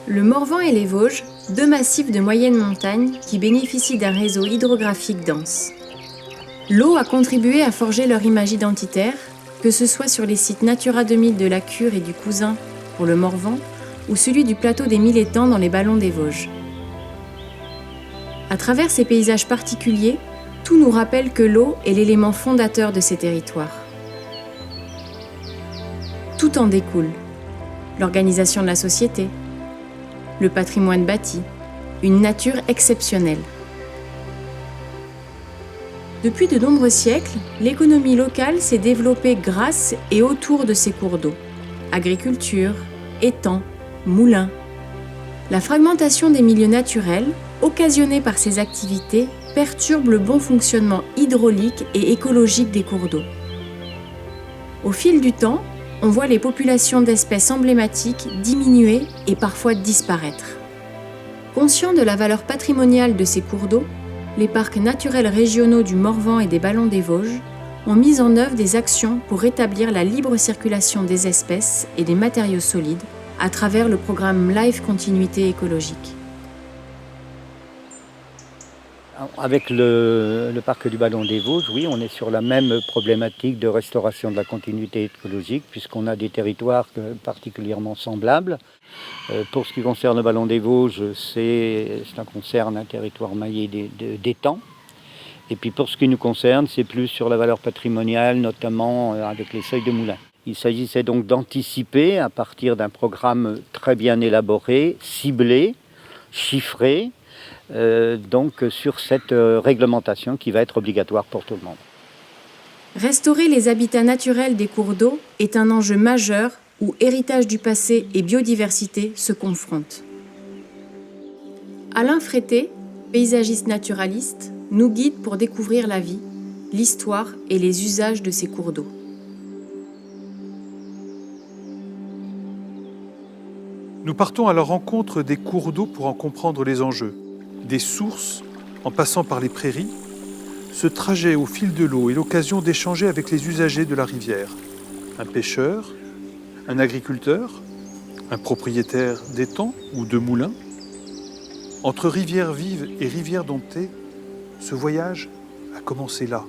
Le Morvan et les Vosges, deux massifs de moyenne montagne qui bénéficient d'un réseau hydrographique dense. L'eau a contribué à forger leur image identitaire, que ce soit sur les sites Natura 2000 de la Cure et du Cousin pour le Morvan, ou celui du plateau des Mille Étangs dans les Ballons des Vosges. À travers ces paysages particuliers, tout nous rappelle que l'eau est l'élément fondateur de ces territoires. Tout en découle. L'organisation de la société, le patrimoine bâti, une nature exceptionnelle. Depuis de nombreux siècles, l'économie locale s'est développée grâce et autour de ces cours d'eau. Agriculture, étangs, moulins. La fragmentation des milieux naturels, occasionnée par ces activités, perturbe le bon fonctionnement hydraulique et écologique des cours d'eau. Au fil du temps, on voit les populations d'espèces emblématiques diminuer et parfois disparaître. Conscients de la valeur patrimoniale de ces cours d'eau, les parcs naturels régionaux du Morvan et des Ballons des Vosges ont mis en œuvre des actions pour rétablir la libre circulation des espèces et des matériaux solides à travers le programme Life Continuité écologique. Avec le parc du Ballon des Vosges, oui, on est sur la même problématique de restauration de la continuité écologique, puisqu'on a des territoires particulièrement semblables. Pour ce qui concerne le Ballon des Vosges, ça concerne un territoire maillé d'étangs. Et puis pour ce qui nous concerne, c'est plus sur la valeur patrimoniale, notamment avec les seuils de moulins. Il s'agissait donc d'anticiper à partir d'un programme très bien élaboré, ciblé, chiffré, donc sur cette réglementation qui va être obligatoire pour tout le monde. Restaurer les habitats naturels des cours d'eau est un enjeu majeur où héritage du passé et biodiversité se confrontent. Alain Frété, paysagiste naturaliste, nous guide pour découvrir la vie, l'histoire et les usages de ces cours d'eau. Nous partons à la rencontre des cours d'eau pour en comprendre les enjeux. Des sources, en passant par les prairies, ce trajet au fil de l'eau est l'occasion d'échanger avec les usagers de la rivière. Un pêcheur, un agriculteur, un propriétaire d'étangs ou de moulins. Entre rivières vives et rivières domptées, ce voyage a commencé là,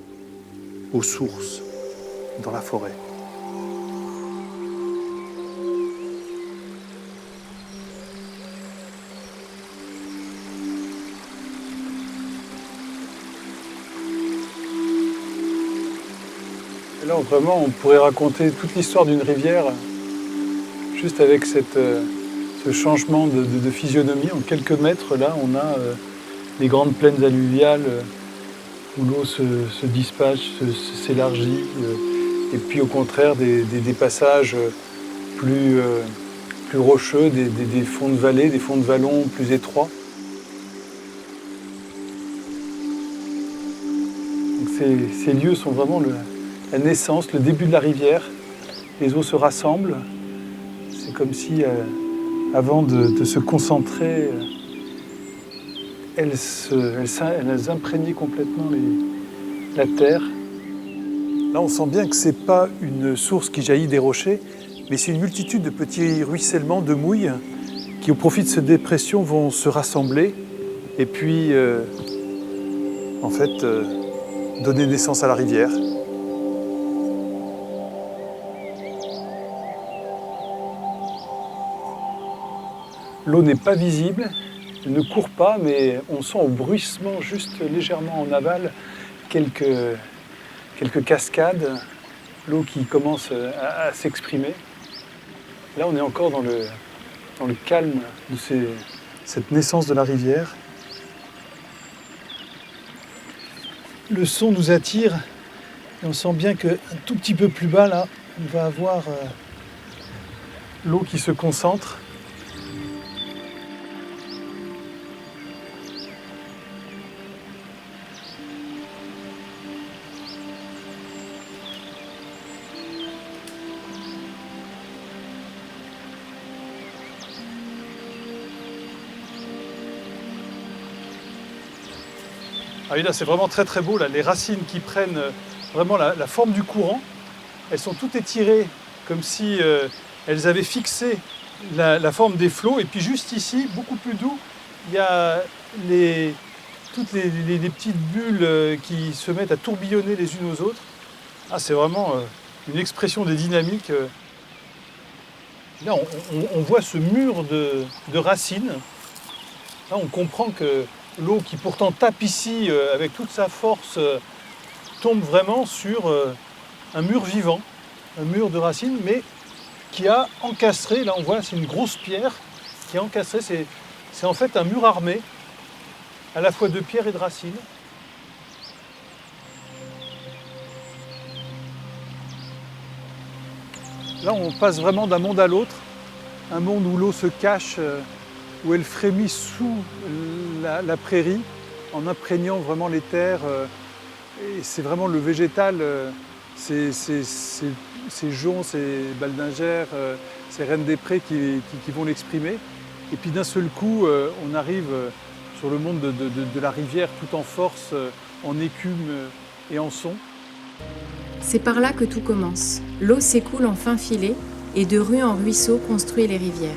aux sources, dans la forêt. Là, vraiment, on pourrait raconter toute l'histoire d'une rivière juste avec ce changement de physionomie. En quelques mètres, là, on a les grandes plaines alluviales où l'eau se dispatche, s'élargit. Et puis, au contraire, des passages plus rocheux, des fonds de vallée, des fonds de vallons plus étroits. Donc, ces lieux sont vraiment la naissance, le début de la rivière. Les eaux se rassemblent. C'est comme si, avant de se concentrer, elles imprégnaient complètement la terre. Là, on sent bien que ce n'est pas une source qui jaillit des rochers, mais c'est une multitude de petits ruissellements de mouilles qui, au profit de cette dépression, vont se rassembler et puis, donner naissance à la rivière. L'eau n'est pas visible, elle ne court pas, mais on sent au bruissement juste légèrement en aval quelques cascades, l'eau qui commence à s'exprimer. Là, on est encore dans le calme de Cette naissance de la rivière. Le son nous attire et on sent bien qu'un tout petit peu plus bas, là, on va avoir l'eau qui se concentre. Ah oui, là, c'est vraiment très très beau. Là. Les racines qui prennent vraiment la forme du courant, elles sont toutes étirées comme si elles avaient fixé la forme des flots. Et puis juste ici, beaucoup plus doux, il y a toutes les petites bulles qui se mettent à tourbillonner les unes aux autres. Ah, c'est vraiment une expression des dynamiques. Là, on voit ce mur de racines. Là, on comprend que l'eau qui pourtant tape ici avec toute sa force tombe vraiment sur un mur vivant, un mur de racines, mais qui a encastré, là on voit c'est une grosse pierre qui a encastré, c'est en fait un mur armé, à la fois de pierre et de racines. Là on passe vraiment d'un monde à l'autre, un monde où l'eau se cache, où elle frémit sous la prairie, en imprégnant vraiment les terres. Et c'est vraiment le végétal, ces joncs, ces baldingères, ces rennes des prés qui vont l'exprimer. Et puis d'un seul coup, on arrive sur le monde de la rivière tout en force, en écume et en son. C'est par là que tout commence. L'eau s'écoule en fin filet et de rue en ruisseau construit les rivières.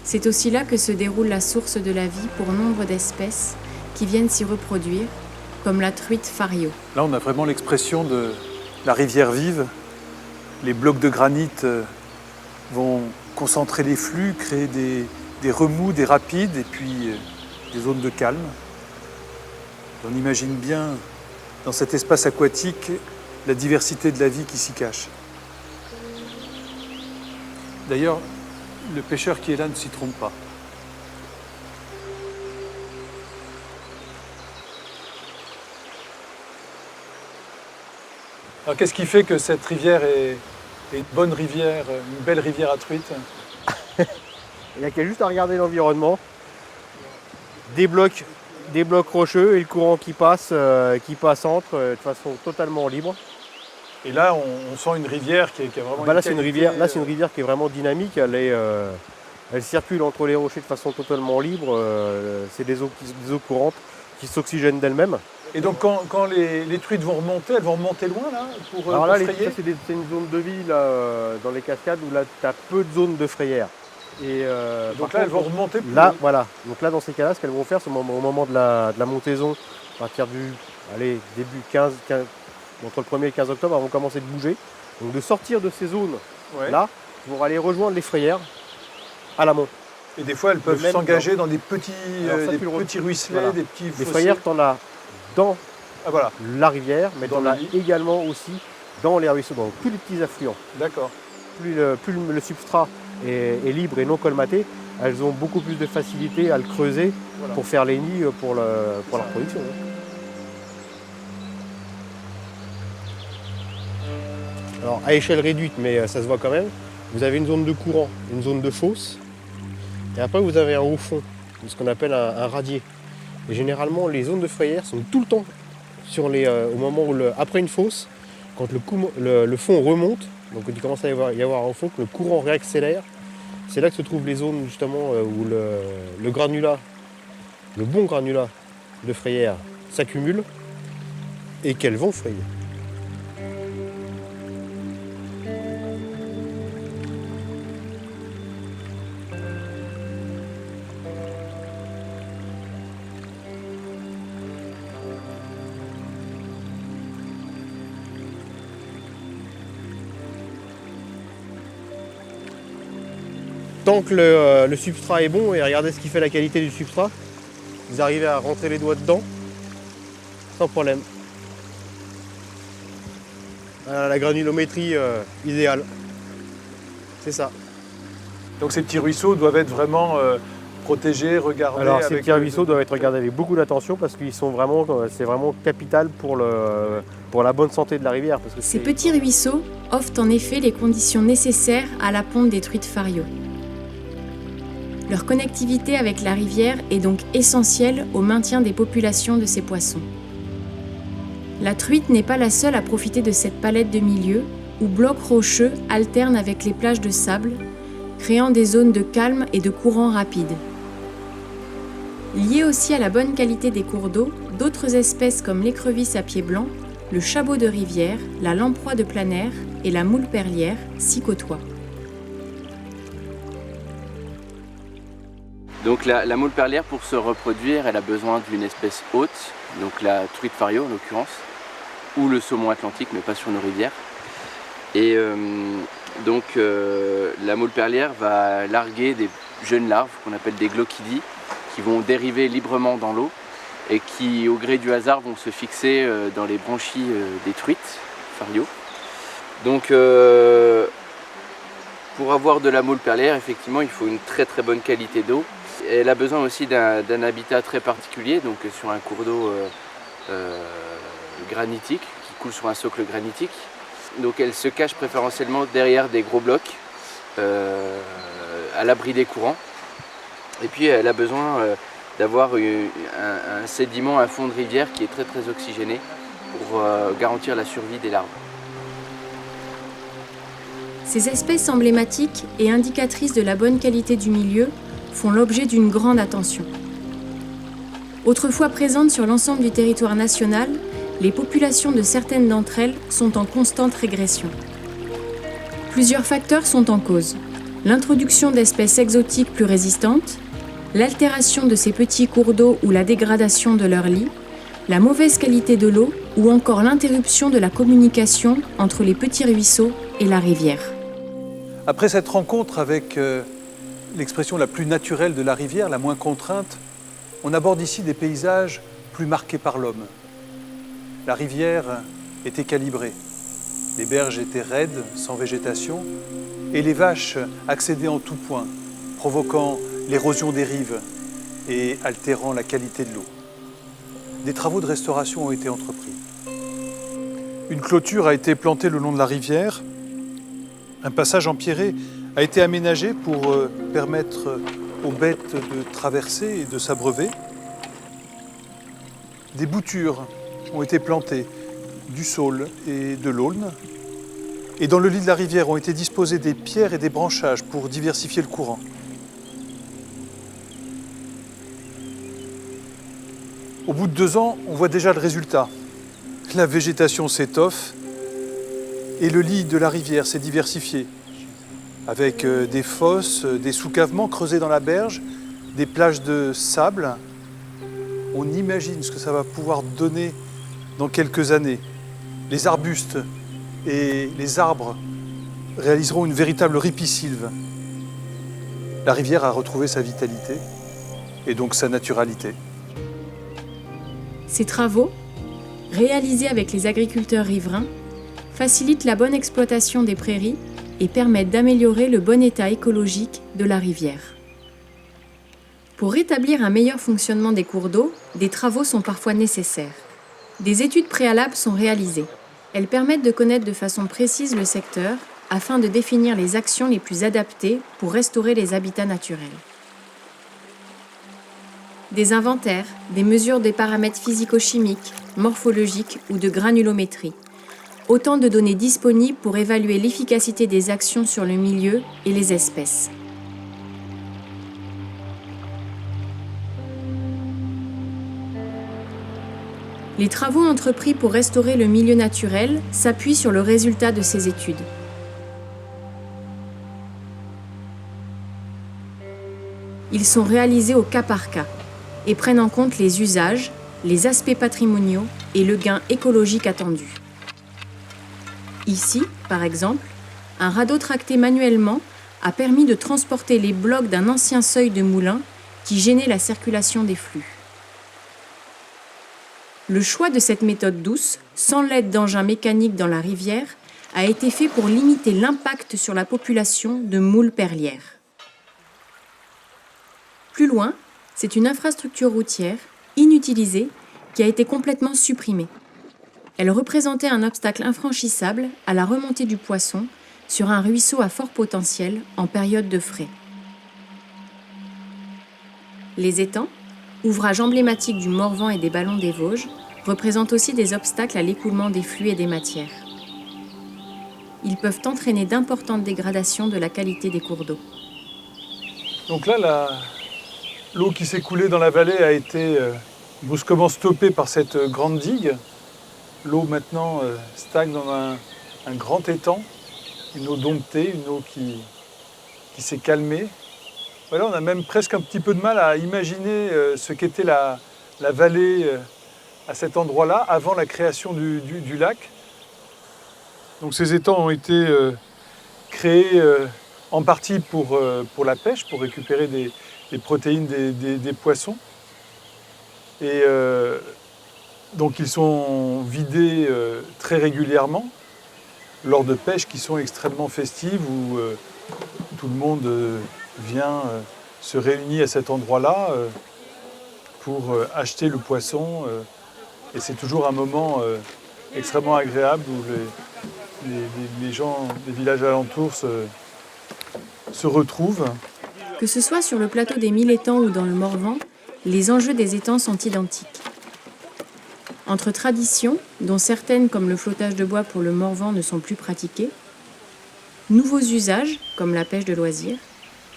C'est aussi là que se déroule la source de la vie pour nombre d'espèces qui viennent s'y reproduire, comme la truite fario. Là, on a vraiment l'expression de la rivière vive. Les blocs de granit vont concentrer les flux, créer des remous, des rapides et puis des zones de calme. On imagine bien dans cet espace aquatique la diversité de la vie qui s'y cache. D'ailleurs, le pêcheur qui est là ne s'y trompe pas. Alors qu'est-ce qui fait que cette rivière est une bonne rivière, une belle rivière à truite? Il n'y a qu'à juste à regarder l'environnement. Des blocs rocheux et le courant qui passe entre de façon totalement libre. Et là, on sent une rivière qui a vraiment Là, c'est une rivière qui est vraiment dynamique. Elle circule entre les rochers de façon totalement libre. C'est des eaux courantes qui s'oxygènent d'elles-mêmes. Et donc, quand les truites vont remonter, elles vont remonter loin là pour Alors là, frayer. c'est une zone de vie là, dans les cascades où là, tu as peu de zones de frayère. Et, donc là, elles vont remonter plus là, haut. voilà. Donc là, dans ces cas-là, ce qu'elles vont faire, c'est au moment de la montaison, à partir du début 15, entre le 1er et le 15 octobre, elles vont commencer de bouger. Donc de sortir de ces zones là pour aller rejoindre les frayères à l'amont. Et des fois, elles peuvent s'engager dans des petits ruisselets, voilà. des petits fossés. Les frayères, tu en as dans la rivière, mais tu en as lit. également aussi dans les ruisseaux, dans tous les petits affluents. D'accord. Plus le substrat est libre et non colmaté, elles ont beaucoup plus de facilité à le creuser pour faire les nids pour la reproduction. Alors à échelle réduite, mais ça se voit quand même, vous avez une zone de courant, une zone de fosse, et après vous avez un haut fond, ce qu'on appelle un radier. Et généralement les zones de frayère sont tout le temps au moment où après une fosse, quand le fond remonte, donc il commence à y avoir un fond, que le courant réaccélère, c'est là que se trouvent les zones justement où le granulat, le bon granulat de frayère s'accumule et qu'elles vont frayer. Tant que le substrat est bon, et regardez ce qui fait la qualité du substrat, vous arrivez à rentrer les doigts dedans sans problème. La granulométrie idéale, c'est ça. Donc ces petits ruisseaux doivent être vraiment protégés, regardés. Alors ces petits ruisseaux doivent être regardés avec beaucoup d'attention parce qu'ils sont c'est vraiment capital pour la bonne santé de la rivière. Parce que ces petits ruisseaux offrent en effet les conditions nécessaires à la ponte des truites fario. Leur connectivité avec la rivière est donc essentielle au maintien des populations de ces poissons. La truite n'est pas la seule à profiter de cette palette de milieux où blocs rocheux alternent avec les plages de sable, créant des zones de calme et de courants rapides. Liées aussi à la bonne qualité des cours d'eau, d'autres espèces comme l'écrevisse à pied blanc, le chabot de rivière, la lamproie de plein air et la moule perlière s'y côtoient. Donc la moule perlière, pour se reproduire, elle a besoin d'une espèce hôte, donc la truite fario en l'occurrence, ou le saumon atlantique, mais pas sur nos rivières. Et la moule perlière va larguer des jeunes larves qu'on appelle des glochidies, qui vont dériver librement dans l'eau et qui, au gré du hasard, vont se fixer dans les branchies des truites fario. Donc pour avoir de la moule perlière, effectivement, il faut une très très bonne qualité d'eau. Elle a besoin aussi d'un habitat très particulier, donc sur un cours d'eau granitique, qui coule sur un socle granitique. Donc elle se cache préférentiellement derrière des gros blocs, à l'abri des courants. Et puis elle a besoin d'avoir un sédiment, un fond de rivière qui est très très oxygéné pour garantir la survie des larves. Ces espèces emblématiques et indicatrices de la bonne qualité du milieu font l'objet d'une grande attention. Autrefois présentes sur l'ensemble du territoire national, les populations de certaines d'entre elles sont en constante régression. Plusieurs facteurs sont en cause. L'introduction d'espèces exotiques plus résistantes, l'altération de ces petits cours d'eau ou la dégradation de leurs lits, la mauvaise qualité de l'eau ou encore l'interruption de la communication entre les petits ruisseaux et la rivière. Après cette rencontre avec l'expression la plus naturelle de la rivière, la moins contrainte, on aborde ici des paysages plus marqués par l'homme. La rivière était calibrée, les berges étaient raides, sans végétation, et les vaches accédaient en tout point, provoquant l'érosion des rives et altérant la qualité de l'eau. Des travaux de restauration ont été entrepris. Une clôture a été plantée le long de la rivière. Un passage empierré a été aménagé pour permettre aux bêtes de traverser et de s'abreuver. Des boutures ont été plantées, du saule et de l'aulne. Et dans le lit de la rivière ont été disposées des pierres et des branchages pour diversifier le courant. Au bout de 2 ans, on voit déjà le résultat. La végétation s'étoffe et le lit de la rivière s'est diversifié, avec des fosses, des sous-cavements creusés dans la berge, des plages de sable. On imagine ce que ça va pouvoir donner dans quelques années. Les arbustes et les arbres réaliseront une véritable ripisylve. La rivière a retrouvé sa vitalité et donc sa naturalité. Ces travaux, réalisés avec les agriculteurs riverains, facilitent la bonne exploitation des prairies et permettent d'améliorer le bon état écologique de la rivière. Pour rétablir un meilleur fonctionnement des cours d'eau, des travaux sont parfois nécessaires. Des études préalables sont réalisées. Elles permettent de connaître de façon précise le secteur afin de définir les actions les plus adaptées pour restaurer les habitats naturels. Des inventaires, des mesures des paramètres physico-chimiques, morphologiques ou de granulométrie. Autant de données disponibles pour évaluer l'efficacité des actions sur le milieu et les espèces. Les travaux entrepris pour restaurer le milieu naturel s'appuient sur le résultat de ces études. Ils sont réalisés au cas par cas et prennent en compte les usages, les aspects patrimoniaux et le gain écologique attendu. Ici, par exemple, un radeau tracté manuellement a permis de transporter les blocs d'un ancien seuil de moulin qui gênait la circulation des flux. Le choix de cette méthode douce, sans l'aide d'engins mécaniques dans la rivière, a été fait pour limiter l'impact sur la population de moules perlières. Plus loin, c'est une infrastructure routière, inutilisée, qui a été complètement supprimée. Elle représentait un obstacle infranchissable à la remontée du poisson sur un ruisseau à fort potentiel en période de frai. Les étangs, ouvrage emblématique du Morvan et des Ballons des Vosges, représentent aussi des obstacles à l'écoulement des flux et des matières. Ils peuvent entraîner d'importantes dégradations de la qualité des cours d'eau. Donc là, l'eau qui s'est coulée dans la vallée a été brusquement stoppée par cette grande digue. L'eau maintenant stagne dans un grand étang, une eau domptée, une eau qui s'est calmée. Voilà, on a même presque un petit peu de mal à imaginer ce qu'était la vallée à cet endroit-là, avant la création du lac. Donc ces étangs ont été créés en partie pour la pêche, pour récupérer des protéines des poissons. Et donc ils sont vidés très régulièrement lors de pêches qui sont extrêmement festives où tout le monde vient se réunir à cet endroit-là pour acheter le poisson. Et c'est toujours un moment extrêmement agréable où les gens des villages alentours se retrouvent. Que ce soit sur le plateau des 1000 étangs ou dans le Morvan, les enjeux des étangs sont identiques. Entre traditions, dont certaines comme le flottage de bois pour le Morvan ne sont plus pratiquées, nouveaux usages comme la pêche de loisirs,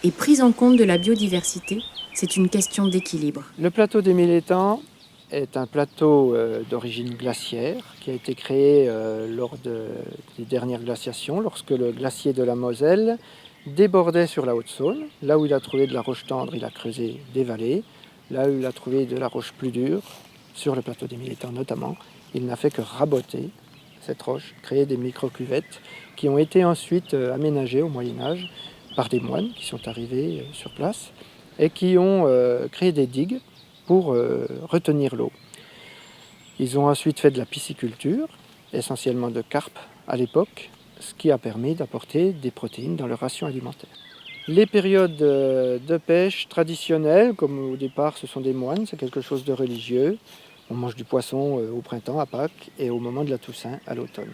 et prise en compte de la biodiversité, c'est une question d'équilibre. Le plateau des 1000 étangs est un plateau d'origine glaciaire qui a été créé lors des dernières glaciations, lorsque le glacier de la Moselle débordait sur la Haute-Saône. Là où il a trouvé de la roche tendre, il a creusé des vallées. Là où il a trouvé de la roche plus dure, sur le plateau des 1000 étangs notamment, il n'a fait que raboter cette roche, créer des micro-cuvettes qui ont été ensuite aménagées au Moyen-Âge par des moines qui sont arrivés sur place et qui ont créé des digues pour retenir l'eau. Ils ont ensuite fait de la pisciculture, essentiellement de carpe à l'époque, ce qui a permis d'apporter des protéines dans leur ration alimentaire. Les périodes de pêche traditionnelles, comme au départ ce sont des moines, c'est quelque chose de religieux. On mange du poisson au printemps, à Pâques, et au moment de la Toussaint, à l'automne.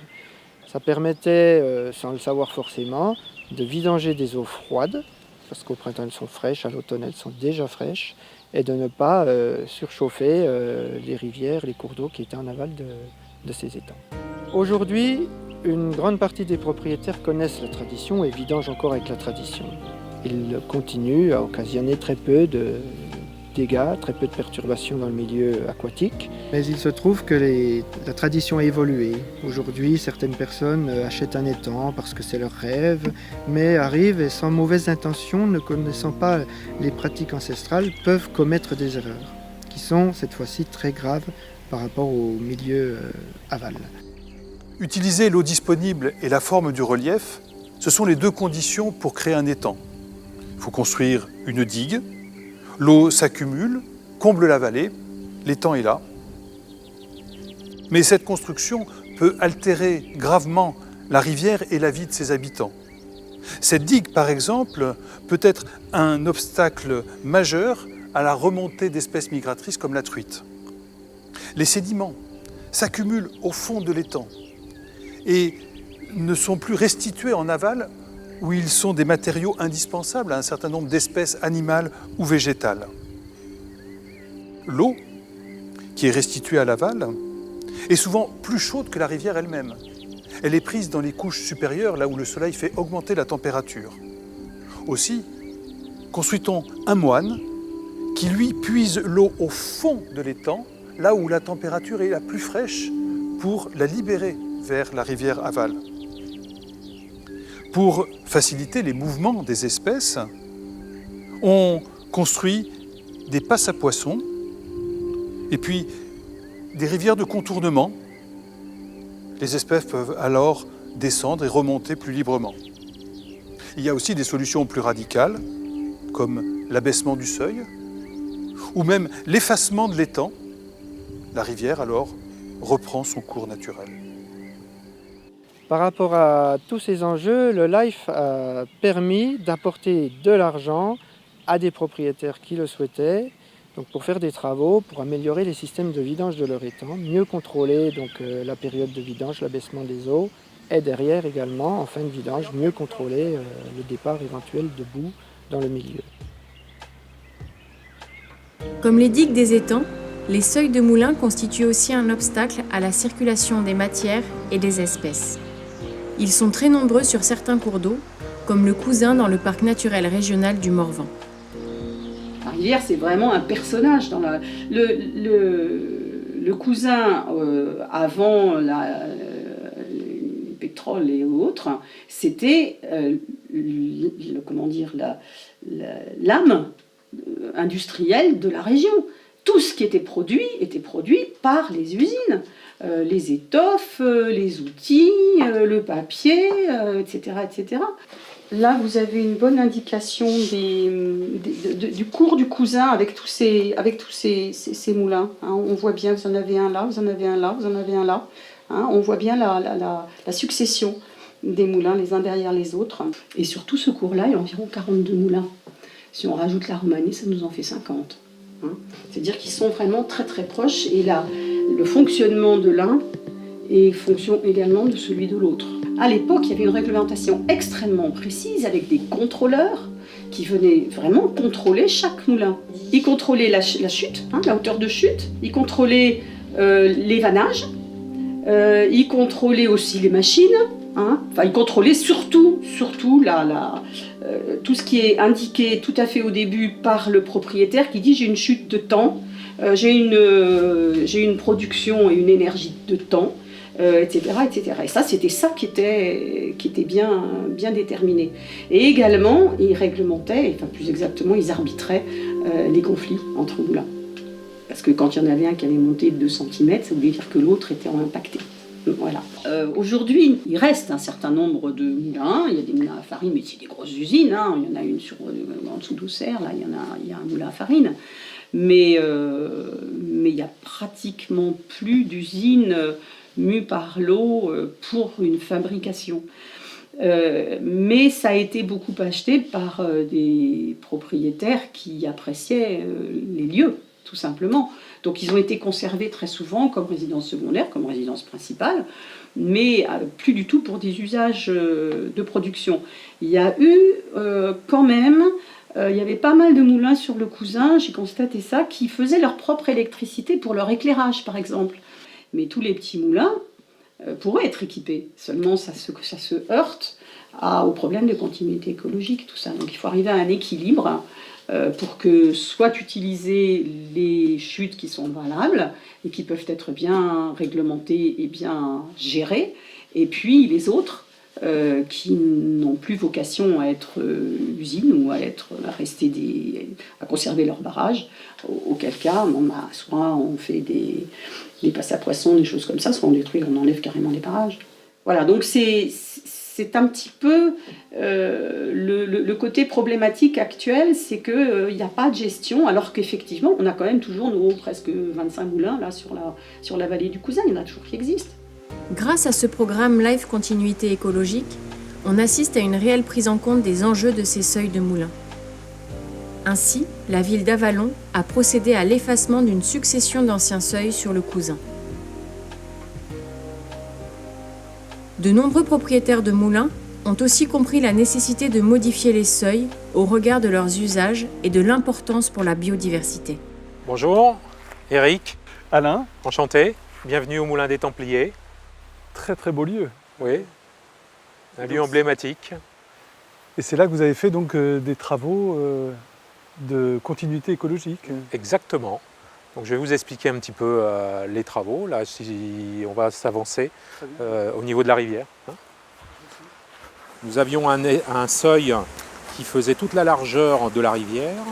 Ça permettait, sans le savoir forcément, de vidanger des eaux froides, parce qu'au printemps elles sont fraîches, à l'automne elles sont déjà fraîches, et de ne pas surchauffer les rivières, les cours d'eau qui étaient en aval de ces étangs. Aujourd'hui, une grande partie des propriétaires connaissent la tradition et vidangent encore avec la tradition. Ils continuent à occasionner très peu de dégâts, très peu de perturbations dans le milieu aquatique. Mais il se trouve que la tradition a évolué. Aujourd'hui, certaines personnes achètent un étang parce que c'est leur rêve, mais arrivent et sans mauvaise intention, ne connaissant pas les pratiques ancestrales, peuvent commettre des erreurs, qui sont cette fois-ci très graves par rapport au milieu aval. Utiliser l'eau disponible et la forme du relief, ce sont les deux conditions pour créer un étang. Il faut construire une digue, l'eau s'accumule, comble la vallée, l'étang est là. Mais cette construction peut altérer gravement la rivière et la vie de ses habitants. Cette digue, par exemple, peut être un obstacle majeur à la remontée d'espèces migratrices comme la truite. Les sédiments s'accumulent au fond de l'étang et ne sont plus restitués en aval où ils sont des matériaux indispensables à un certain nombre d'espèces animales ou végétales. L'eau, qui est restituée à l'aval, est souvent plus chaude que la rivière elle-même. Elle est prise dans les couches supérieures, là où le soleil fait augmenter la température. Aussi, construit-on un moine qui, lui, puise l'eau au fond de l'étang, là où la température est la plus fraîche, pour la libérer vers la rivière aval. Pour faciliter les mouvements des espèces, on construit des passes à poissons et puis des rivières de contournement. Les espèces peuvent alors descendre et remonter plus librement. Il y a aussi des solutions plus radicales, comme l'abaissement du seuil, ou même l'effacement de l'étang. La rivière alors reprend son cours naturel. Par rapport à tous ces enjeux, le LIFE a permis d'apporter de l'argent à des propriétaires qui le souhaitaient, donc pour faire des travaux, pour améliorer les systèmes de vidange de leur étang, mieux contrôler la période de vidange, l'abaissement des eaux, et derrière également, en fin de vidange, mieux contrôler le départ éventuel de boue dans le milieu. Comme les digues des étangs, les seuils de moulins constituent aussi un obstacle à la circulation des matières et des espèces. Ils sont très nombreux sur certains cours d'eau, comme le Cousin dans le parc naturel régional du Morvan. La rivière, c'est vraiment un personnage. Le cousin, avant le pétrole et autres, c'était l'âme industrielle de la région. Tout ce qui était produit par les usines. Les étoffes, les outils, le papier, etc., etc. Là, vous avez une bonne indication du cours du cousin avec tous ces moulins. Hein. On voit bien, vous en avez un là, vous en avez un là, vous en avez un là. Hein. On voit bien la succession des moulins les uns derrière les autres. Et sur tout ce cours-là, il y a environ 42 moulins. Si on rajoute la Roumanie, ça nous en fait 50. Hein. C'est-à-dire qu'ils sont vraiment très très proches. Et là, le fonctionnement de l'un et fonction également de celui de l'autre. À l'époque, il y avait une réglementation extrêmement précise avec des contrôleurs qui venaient vraiment contrôler chaque moulin. Ils contrôlaient la chute, hein, la hauteur de chute, ils contrôlaient les vannages, ils contrôlaient aussi les machines, hein, enfin ils contrôlaient surtout tout ce qui est indiqué tout à fait au début par le propriétaire qui dit j'ai une chute de temps, j'ai une production et une énergie de temps, etc., etc. Et ça, c'était ça qui était bien déterminé. Et également, ils réglementaient, enfin plus exactement, ils arbitraient les conflits entre moulins. Parce que quand il y en avait un qui avait monté de 2 cm, ça voulait dire que l'autre était impacté. Voilà. Aujourd'hui, il reste un certain nombre de moulins. Il y a des moulins à farine, mais c'est des grosses usines. Hein. Il y en a une en dessous d'Auxerre, là, il y a un moulin à farine. Mais il n'y a pratiquement plus d'usines mues par l'eau pour une fabrication. Mais ça a été beaucoup acheté par des propriétaires qui appréciaient les lieux, tout simplement. Donc ils ont été conservés très souvent comme résidence secondaire, comme résidence principale, mais plus du tout pour des usages de production. Il y a eu quand même, il y avait pas mal de moulins sur le Cousin, j'ai constaté ça, qui faisaient leur propre électricité pour leur éclairage par exemple. Mais tous les petits moulins pourraient être équipés, seulement ça se heurte au problème de continuité écologique, tout ça. Donc il faut arriver à un équilibre pour que soient utilisées les chutes qui sont valables et qui peuvent être bien réglementées et bien gérées, et puis les autres qui n'ont plus vocation à être usines ou à conserver leur barrage, auquel cas soit on fait des passes à poissons, des choses comme ça, soit on enlève carrément les barrages. Voilà, donc c'est un petit peu le côté problématique actuel, c'est qu'il n'y a pas de gestion, alors qu'effectivement, on a quand même toujours nos presque 25 moulins là, sur la vallée du Cousin, il y en a toujours qui existent. Grâce à ce programme Life Continuité écologique, on assiste à une réelle prise en compte des enjeux de ces seuils de moulins. Ainsi, la ville d'Avallon a procédé à l'effacement d'une succession d'anciens seuils sur le Cousin. De nombreux propriétaires de moulins ont aussi compris la nécessité de modifier les seuils au regard de leurs usages et de l'importance pour la biodiversité. Bonjour, Eric, Alain, enchanté, bienvenue au Moulin des Templiers. très très beau lieu. Oui, un lieu emblématique. Et c'est là que vous avez fait donc des travaux de continuité écologique. Exactement. Donc je vais vous expliquer un petit peu les travaux. Là, si on va s'avancer au niveau de la rivière. Nous avions un seuil qui faisait toute la largeur de la rivière.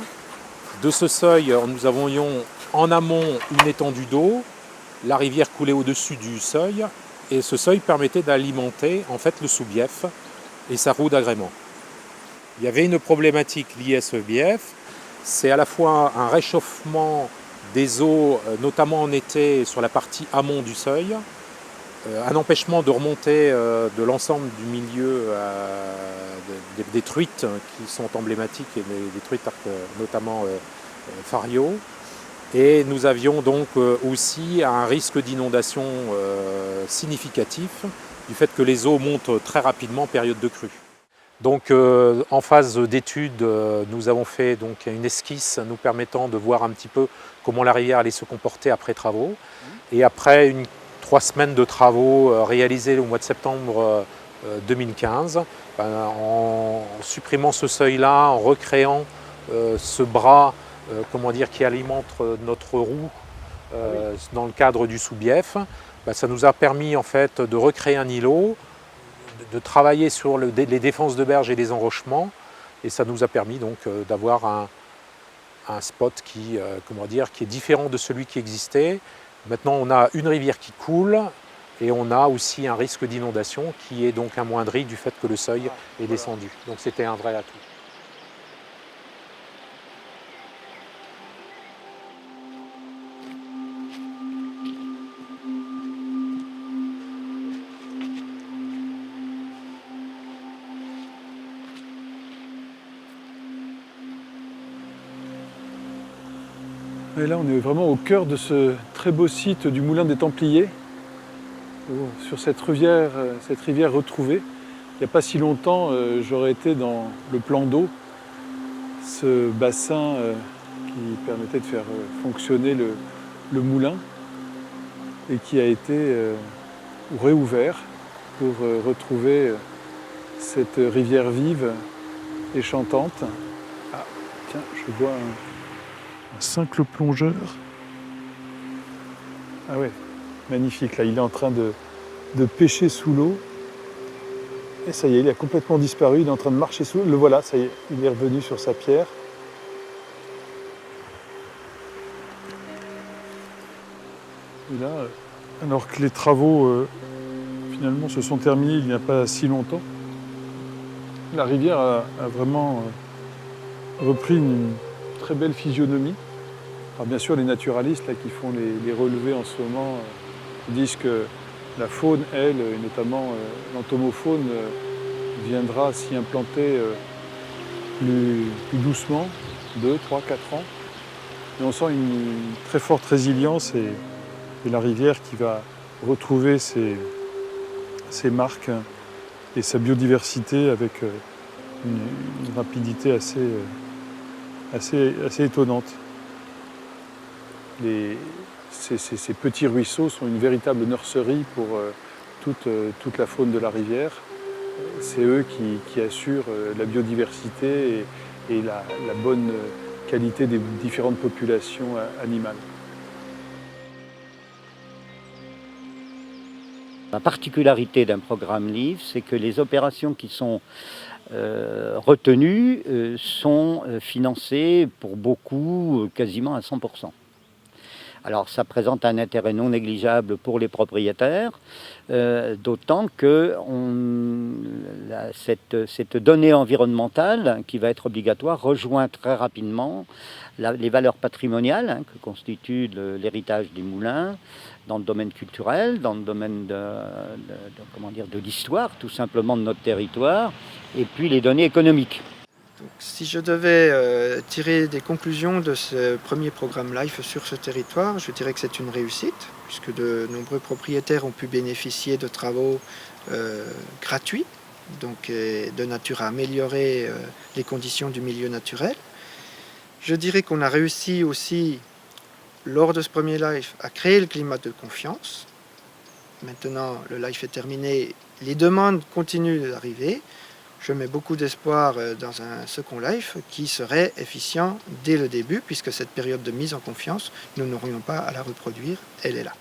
De ce seuil, nous avions en amont une étendue d'eau. La rivière coulait au-dessus du seuil. Et ce seuil permettait d'alimenter en fait le sous-bief et sa roue d'agrément. Il y avait une problématique liée à ce bief. C'est à la fois un réchauffement des eaux, notamment en été, sur la partie amont du seuil, un empêchement de remontée de l'ensemble du milieu des truites qui sont emblématiques, et des truites notamment Fario. Et nous avions donc aussi un risque d'inondation significatif du fait que les eaux montent très rapidement en période de crue. Donc en phase d'étude, nous avons fait donc une esquisse nous permettant de voir un petit peu comment la rivière allait se comporter après travaux. Et après 3 semaines de travaux réalisés au mois de septembre 2015, en supprimant ce seuil-là, en recréant ce bras qui alimente notre roue dans le cadre du sous-bief. Ça nous a permis en fait de recréer un îlot, de travailler sur les défenses de berge et les enrochements, et ça nous a permis donc d'avoir un spot qui est différent de celui qui existait. Maintenant on a une rivière qui coule et on a aussi un risque d'inondation qui est donc amoindri du fait que le seuil est descendu. Donc c'était un vrai atout. Et là, on est vraiment au cœur de ce très beau site du Moulin des Templiers, sur cette rivière retrouvée. Il n'y a pas si longtemps, j'aurais été dans le plan d'eau, ce bassin qui permettait de faire fonctionner le moulin et qui a été réouvert pour retrouver cette rivière vive et chantante. Ah, tiens, je vois un cincle plongeur. Ah ouais, magnifique. Là, il est en train de pêcher sous l'eau. Et ça y est, il a complètement disparu. Il est en train de marcher sous l'eau. Le voilà, ça y est, il est revenu sur sa pierre. Et là, alors que les travaux finalement se sont terminés il n'y a pas si longtemps, la rivière a vraiment repris une très belle physionomie. Alors bien sûr, les naturalistes là, qui font les relevés en ce moment disent que la faune, elle, et notamment l'entomofaune, viendra s'y implanter plus doucement, 2, 3, 4 ans. Et on sent une très forte résilience et la rivière qui va retrouver ses marques et sa biodiversité avec une rapidité assez étonnante. Ces petits ruisseaux sont une véritable nurserie pour toute la faune de la rivière. C'est eux qui assurent la biodiversité et la bonne qualité des différentes populations animales. La particularité d'un programme LIFE, c'est que les opérations qui sont retenues sont financées pour beaucoup quasiment à 100%. Alors ça présente un intérêt non négligeable pour les propriétaires, d'autant que cette donnée environnementale qui va être obligatoire rejoint très rapidement les valeurs patrimoniales que constitue l'héritage des moulins dans le domaine culturel, dans le domaine de l'histoire tout simplement de notre territoire, et puis les données économiques. Donc, si je devais tirer des conclusions de ce premier programme LIFE sur ce territoire, je dirais que c'est une réussite, puisque de nombreux propriétaires ont pu bénéficier de travaux gratuits, donc de nature à améliorer les conditions du milieu naturel. Je dirais qu'on a réussi aussi, lors de ce premier LIFE, à créer le climat de confiance. Maintenant, le LIFE est terminé, les demandes continuent d'arriver. Je mets beaucoup d'espoir dans un second LIFE qui serait efficient dès le début, puisque cette période de mise en confiance, nous n'aurions pas à la reproduire, elle est là.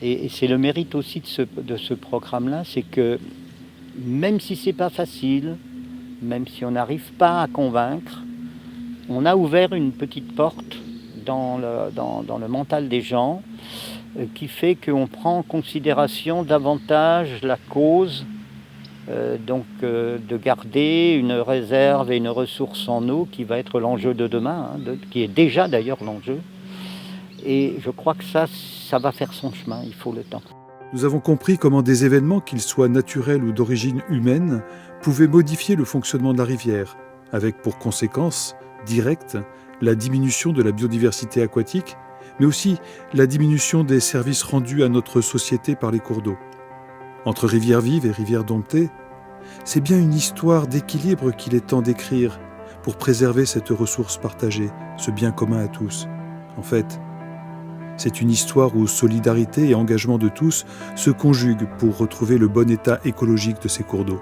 Et c'est le mérite aussi de ce programme-là, c'est que même si c'est pas facile, même si on n'arrive pas à convaincre, on a ouvert une petite porte dans le mental des gens qui fait qu'on prend en considération davantage la cause. De garder une réserve et une ressource en eau qui va être l'enjeu de demain, qui est déjà d'ailleurs l'enjeu. Et je crois que ça va faire son chemin, il faut le temps. Nous avons compris comment des événements, qu'ils soient naturels ou d'origine humaine, pouvaient modifier le fonctionnement de la rivière, avec pour conséquence directe la diminution de la biodiversité aquatique, mais aussi la diminution des services rendus à notre société par les cours d'eau. Entre rivières vives et rivières domptées, c'est bien une histoire d'équilibre qu'il est temps d'écrire pour préserver cette ressource partagée, ce bien commun à tous. En fait, c'est une histoire où solidarité et engagement de tous se conjuguent pour retrouver le bon état écologique de ces cours d'eau.